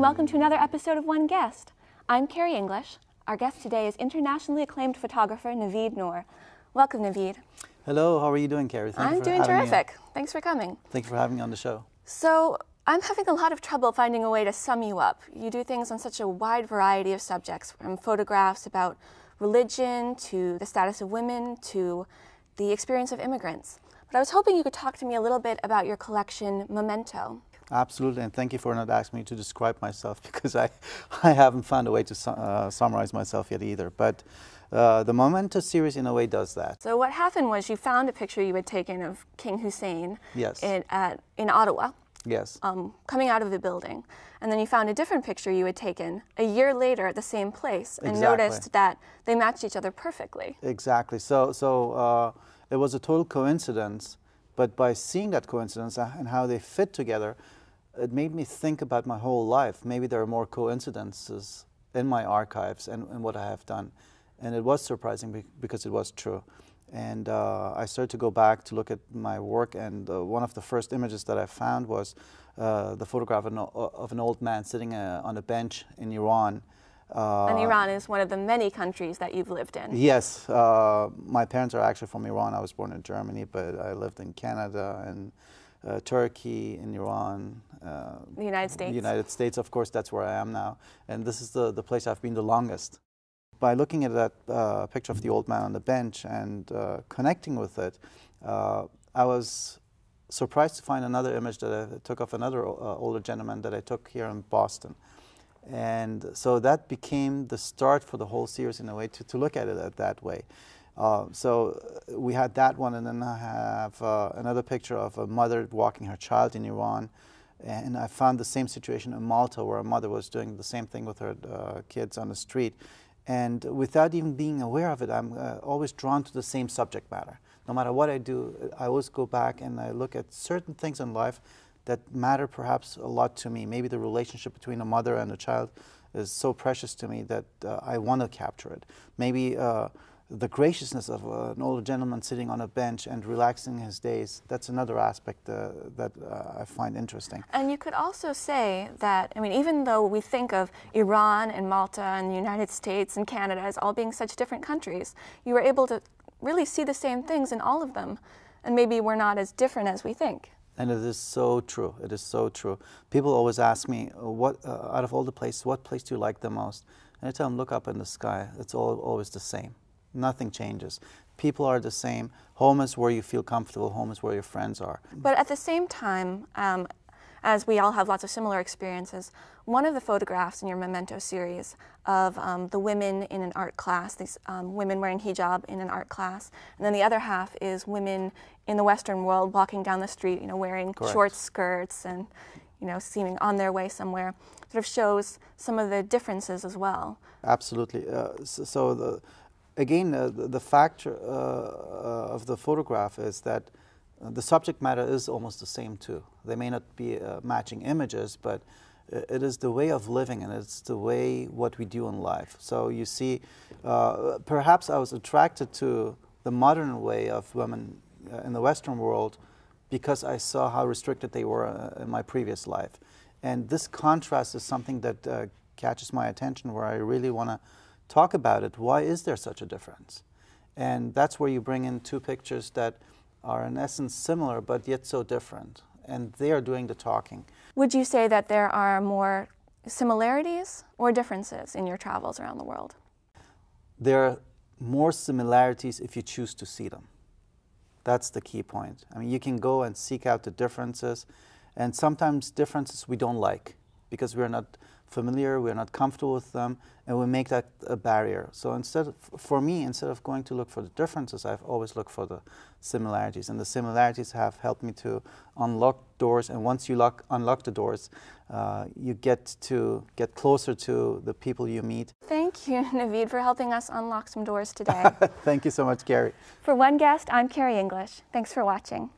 and welcome to another episode of One Guest. I'm Carrie English. Our guest today is internationally acclaimed photographer Naveed Nour. Welcome, Naveed. Hello, how are you doing, Carrie? I'm doing terrific. Thanks for coming. Thank you for having me on the show. So, I'm having a lot of trouble finding a way to sum you up. You do things on such a wide variety of subjects, from photographs about religion, to the status of women, to the experience of immigrants. But I was hoping you could talk to me a little bit about your collection, Memento. Absolutely, and thank you for not asking me to describe myself, because I haven't found a way to summarize myself yet either. But the Memento series in a way does that. So what happened was you found a picture you had taken of King Hussein Yes. in Ottawa. Yes. Coming out of the building. And then you found a different picture you had taken a year later at the same place and Exactly. noticed that they matched each other perfectly. Exactly. So it was a total coincidence, but by seeing that coincidence and how they fit together, it made me think about my whole life. Maybe there are more coincidences in my archives and what I have done. And it was surprising because it was true. And I started to go back to look at my work, and one of the first images that I found was the photograph of an old man sitting on a bench in Iran. And Iran is one of the many countries that you've lived in. Yes. My parents are actually from Iran. I was born in Germany, but I lived in Canada and Turkey, in Iran. The United States. The United States, of course, that's where I am now. And this is the place I've been the longest. By looking at that picture of the old man on the bench and connecting with it, I was surprised to find another image that I took of another older gentleman that I took here in Boston. And so that became the start for the whole series in a way, to look at it that way. So we had that one, and then I have another picture of a mother walking her child in Iran. And I found the same situation in Malta, where a mother was doing the same thing with her kids on the street. And without even being aware of it, I'm always drawn to the same subject matter. No matter what I do, I always go back and I look at certain things in life that matter perhaps a lot to me. Maybe the relationship between a mother and a child is so precious to me that I want to capture it. Maybe the graciousness of an older gentleman sitting on a bench and relaxing his days, that's another aspect that I find interesting. And you could also say that, I mean, even though we think of Iran and Malta and the United States and Canada as all being such different countries, you were able to really see the same things in all of them. And maybe we're not as different as we think. And it is so true. It is so true. People always ask me, out of all the places, what place do you like the most? And I tell them, look up in the sky. It's always the same. Nothing changes. People are the same. Home is where you feel comfortable. Home is where your friends are. But at the same time, as we all have lots of similar experiences, one of the photographs in your Memento series of the women in an art class, these women wearing hijab in an art class, and then the other half is women in the Western world walking down the street, wearing Correct. short skirts and, seeming on their way somewhere, sort of shows some of the differences as well. Absolutely. Again, the factor of the photograph is that the subject matter is almost the same too. They may not be matching images, but it is the way of living, and it's the way what we do in life. So you see, perhaps I was attracted to the modern way of women in the Western world because I saw how restricted they were in my previous life. And this contrast is something that catches my attention, where I really want to talk about it. Why is there such a difference? And that's where you bring in two pictures that are in essence similar but yet so different, and they are doing the talking. Would you say that there are more similarities or differences in your travels around the world? There are more similarities if you choose to see them. That's the key point. I mean, you can go and seek out the differences, and sometimes differences we don't like because we're not familiar, we're not comfortable with them, and we make that a barrier. So for me, instead of going to look for the differences, I've always looked for the similarities. And the similarities have helped me to unlock doors, and once you unlock the doors, you get closer to the people you meet. Thank you, Naveed, for helping us unlock some doors today. Thank you so much, Carrie. For One Guest, I'm Carrie English. Thanks for watching.